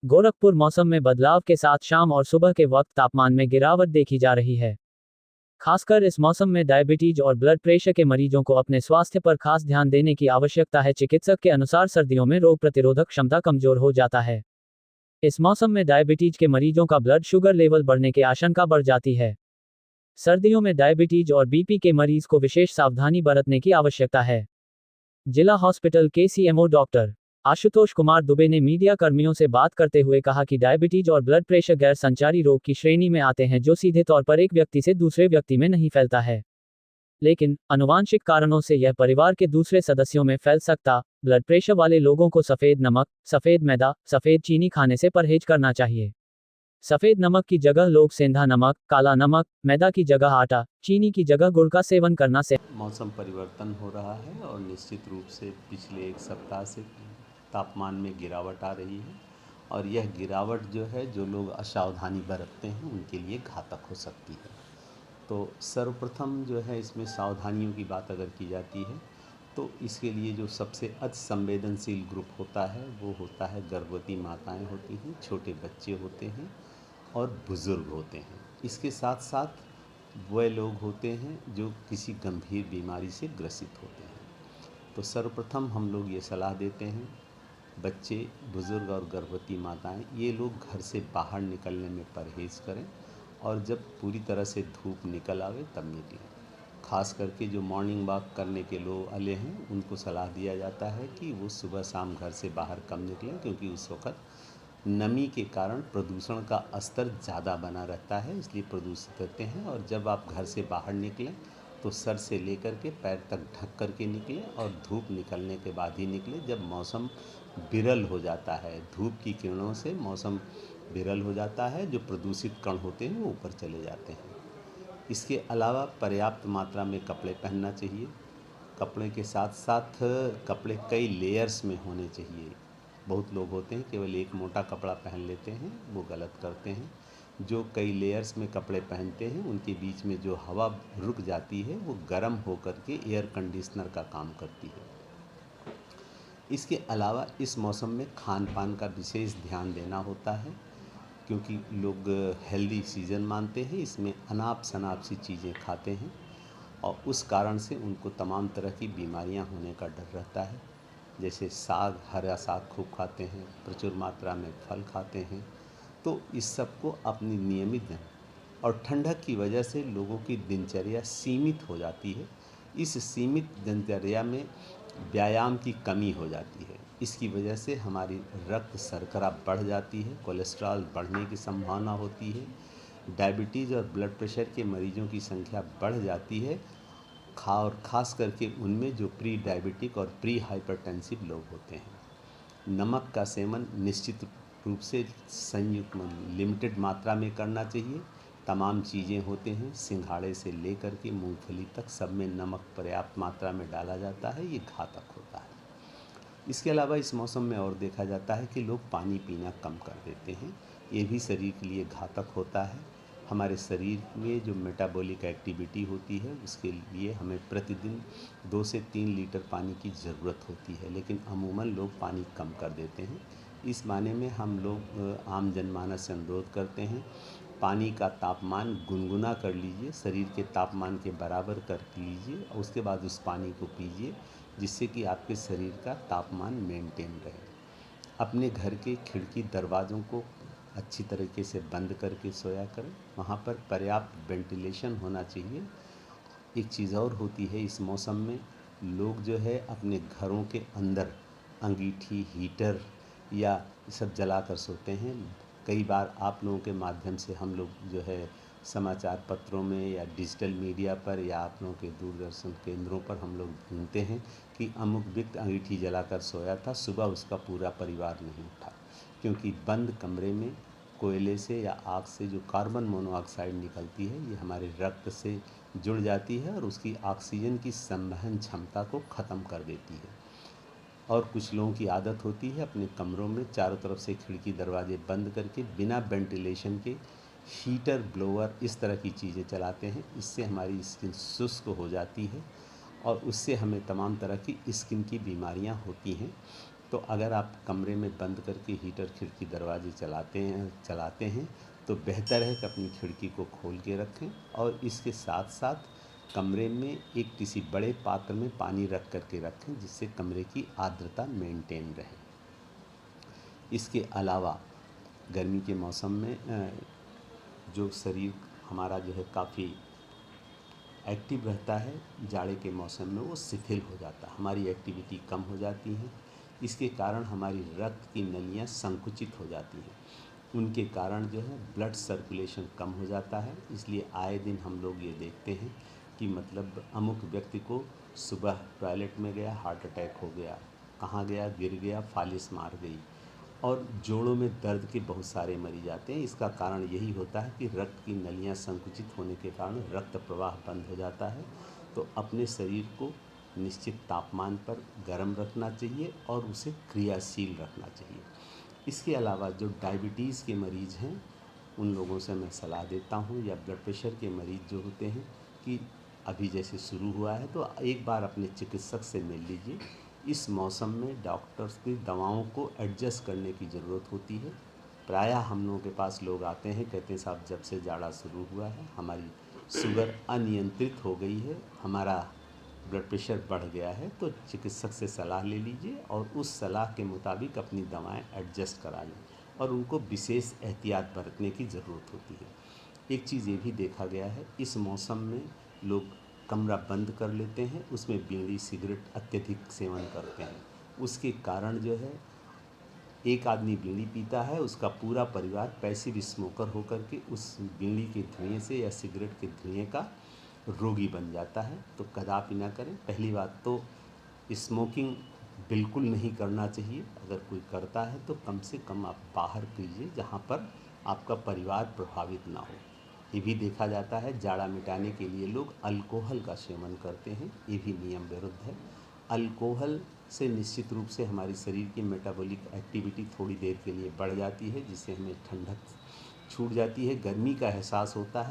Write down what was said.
गोरखपुर मौसम में बदलाव के साथ शाम और सुबह के वक्त तापमान में गिरावट देखी जा रही है। खासकर इस मौसम में डायबिटीज और ब्लड प्रेशर के मरीजों को अपने स्वास्थ्य पर खास ध्यान देने की आवश्यकता है। चिकित्सक के अनुसार सर्दियों में रोग प्रतिरोधक क्षमता कमजोर हो जाता है। इस मौसम में डायबिटीज के मरीजों का ब्लड शुगर लेवल बढ़ने की आशंका बढ़ जाती है। सर्दियों में डायबिटीज और बीपी के मरीज को विशेष सावधानी बरतने की आवश्यकता है। जिला हॉस्पिटल के सीएमओ डॉक्टर आशुतोष कुमार दुबे ने मीडिया कर्मियों से बात करते हुए कहा कि डायबिटीज और ब्लड प्रेशर गैर संचारी रोग की श्रेणी में आते हैं, जो सीधे तौर पर एक व्यक्ति से दूसरे व्यक्ति में नहीं फैलता है, लेकिन आनुवांशिक कारणों से यह परिवार के दूसरे सदस्यों में फैल सकता। ब्लड प्रेशर वाले लोगों को सफेद नमक, सफेद मैदा, सफेद चीनी खाने से परहेज करना चाहिए। सफेद नमक की जगह लोग सेंधा नमक, काला नमक, मैदा की जगह आटा, चीनी की जगह गुड़ का सेवन करना से मौसम परिवर्तन हो रहा है और निश्चित रूप से पिछले एक सप्ताह से तापमान में गिरावट आ रही है और यह गिरावट जो है, जो लोग असावधानी बरतते हैं उनके लिए घातक हो सकती है। तो सर्वप्रथम जो है, इसमें सावधानियों की बात अगर की जाती है तो इसके लिए जो सबसे अति संवेदनशील ग्रुप होता है वो होता है गर्भवती माताएं होती हैं, छोटे बच्चे होते हैं और बुज़ुर्ग होते हैं। इसके साथ साथ वह लोग होते हैं जो किसी गंभीर बीमारी से ग्रसित होते हैं। तो सर्वप्रथम हम लोग ये सलाह देते हैं, बच्चे, बुज़ुर्ग और गर्भवती माताएं, ये लोग घर से बाहर निकलने में परहेज़ करें और जब पूरी तरह से धूप निकल आवे तब निकलें। ख़ास करके जो मॉर्निंग वॉक करने के लोग वाले हैं उनको सलाह दिया जाता है कि वो सुबह शाम घर से बाहर कम निकलें, क्योंकि उस वक़्त नमी के कारण प्रदूषण का स्तर ज़्यादा बना रहता है, इसलिए प्रदूषित रहते हैं। और जब आप घर से बाहर निकलें तो सर से लेकर के पैर तक ढक कर के निकलें और धूप निकलने के बाद ही निकलें। जब मौसम विरल हो जाता है, धूप की किरणों से मौसम विरल हो जाता है, जो प्रदूषित कण होते हैं वो ऊपर चले जाते हैं। इसके अलावा पर्याप्त मात्रा में कपड़े पहनना चाहिए। कपड़े के साथ साथ कपड़े कई लेयर्स में होने चाहिए। बहुत लोग होते हैं केवल एक मोटा कपड़ा पहन लेते हैं, वो गलत करते हैं। जो कई लेयर्स में कपड़े पहनते हैं उनके बीच में जो हवा रुक जाती है वो गर्म होकर के एयर कंडीशनर का काम करती है। इसके अलावा इस मौसम में खान पान का विशेष ध्यान देना होता है, क्योंकि लोग हेल्दी सीज़न मानते हैं, इसमें अनाप शनाप सी चीज़ें खाते हैं और उस कारण से उनको तमाम तरह की बीमारियां होने का डर रहता है। जैसे साग, हरा साग खूब खाते हैं, प्रचुर मात्रा में फल खाते हैं, तो इस सब को अपनी नियमित और ठंडक की वजह से लोगों की दिनचर्या सीमित हो जाती है। इस सीमित दिनचर्या में व्यायाम की कमी हो जाती है। इसकी वजह से हमारी रक्त शर्करा बढ़ जाती है, कोलेस्ट्रॉल बढ़ने की संभावना होती है, डायबिटीज़ और ब्लड प्रेशर के मरीजों की संख्या बढ़ जाती है, और ख़ास करके उनमें जो प्री डायबिटिक और प्री हाइपरटेंसिव लोग होते हैं। नमक का सेवन निश्चित रूप से संयुक्त लिमिटेड मात्रा में करना चाहिए। तमाम चीज़ें होते हैं, सिंघाड़े से लेकर के मूंगफली तक, सब में नमक पर्याप्त मात्रा में डाला जाता है, ये घातक होता है। इसके अलावा इस मौसम में और देखा जाता है कि लोग पानी पीना कम कर देते हैं, ये भी शरीर के लिए घातक होता है। हमारे शरीर में जो मेटाबॉलिक एक्टिविटी होती है उसके लिए हमें प्रतिदिन 2 से 3 लीटर पानी की ज़रूरत होती है, लेकिन अमूमन लोग पानी कम कर देते हैं। इस माने में हम लोग आम जनमानस से अनुरोध करते हैं, पानी का तापमान गुनगुना कर लीजिए, शरीर के तापमान के बराबर कर लीजिए और उसके बाद उस पानी को पीजिए, जिससे कि आपके शरीर का तापमान मेंटेन रहे। अपने घर के खिड़की दरवाज़ों को अच्छी तरीके से बंद करके सोया करें, वहाँ पर पर्याप्त वेंटिलेशन होना चाहिए। एक चीज़ और होती है, इस मौसम में लोग जो है अपने घरों के अंदर अंगीठी, हीटर या सब जलाकर सोते हैं। कई बार आप लोगों के माध्यम से हम लोग जो है समाचार पत्रों में या डिजिटल मीडिया पर या आप लोगों के दूरदर्शन केंद्रों पर हम लोग सुनते हैं कि अमुक व्यक्ति अंगीठी जलाकर सोया था, सुबह उसका पूरा परिवार नहीं उठा, क्योंकि बंद कमरे में कोयले से या आग से जो कार्बन मोनोऑक्साइड निकलती है, ये हमारे रक्त से जुड़ जाती है और उसकी ऑक्सीजन की संवहन क्षमता को ख़त्म कर देती है। और कुछ लोगों की आदत होती है अपने कमरों में चारों तरफ से खिड़की दरवाजे बंद करके बिना वेंटिलेशन के हीटर, ब्लोअर, इस तरह की चीज़ें चलाते हैं। इससे हमारी स्किन शुष्क हो जाती है और उससे हमें तमाम तरह की स्किन की बीमारियां होती हैं। तो अगर आप कमरे में बंद करके हीटर खिड़की दरवाजे चलाते हैं तो बेहतर है कि अपनी खिड़की को खोल के रखें और इसके साथ साथ कमरे में एक किसी बड़े पात्र में पानी रख करके रखें जिससे कमरे की आर्द्रता मेंटेन रहे। इसके अलावा गर्मी के मौसम में जो शरीर हमारा जो है काफ़ी एक्टिव रहता है, जाड़े के मौसम में वो शिथिल हो जाता है, हमारी एक्टिविटी कम हो जाती है। इसके कारण हमारी रक्त की नलियाँ संकुचित हो जाती हैं, उनके कारण जो है ब्लड सर्कुलेशन कम हो जाता है। इसलिए आए दिन हम लोग ये देखते हैं कि मतलब अमुक व्यक्ति को सुबह टॉयलेट में गया, हार्ट अटैक हो गया, कहाँ गया, गिर गया, फालिस मार गई, और जोड़ों में दर्द के बहुत सारे मरीज आते हैं। इसका कारण यही होता है कि रक्त की नलियाँ संकुचित होने के कारण रक्त प्रवाह बंद हो जाता है। तो अपने शरीर को निश्चित तापमान पर गर्म रखना चाहिए और उसे क्रियाशील रखना चाहिए। इसके अलावा जो डायबिटीज़ के मरीज़ हैं उन लोगों से मैं सलाह देता हूँ, या ब्लड प्रेशर के मरीज़ जो होते हैं, कि अभी जैसे शुरू हुआ है तो एक बार अपने चिकित्सक से मिल लीजिए। इस मौसम में डॉक्टर्स की दवाओं को एडजस्ट करने की ज़रूरत होती है। प्रायः हम लोगों के पास लोग आते हैं, कहते हैं साहब जब से जाड़ा शुरू हुआ है हमारी शुगर अनियंत्रित हो गई है, हमारा ब्लड प्रेशर बढ़ गया है, तो चिकित्सक से सलाह ले लीजिए और उस सलाह के मुताबिक अपनी दवाएं एडजस्ट करा लें और उनको विशेष एहतियात बरतने की ज़रूरत होती है। एक चीज़ ये भी देखा गया है, इस मौसम में लोग कमरा बंद कर लेते हैं, उसमें बीड़ी सिगरेट अत्यधिक सेवन करते हैं। उसके कारण जो है एक आदमी बीड़ी पीता है, उसका पूरा परिवार पैसिव स्मोकर होकर के उस बीड़ी के धुएं से या सिगरेट के धुएं का रोगी बन जाता है। तो कदापि ना करें। पहली बात तो स्मोकिंग बिल्कुल नहीं करना चाहिए, अगर कोई करता है तो कम से कम आप बाहर कीजिए जहाँ पर आपका परिवार प्रभावित ना हो। ये भी देखा जाता है जाड़ा मिटाने के लिए लोग अल्कोहल का सेवन करते हैं, ये भी नियम विरुद्ध है। अल्कोहल से निश्चित रूप से हमारी शरीर की मेटाबॉलिक एक्टिविटी थोड़ी देर के लिए बढ़ जाती है, जिससे हमें ठंडक छूट जाती है, गर्मी का एहसास होता है।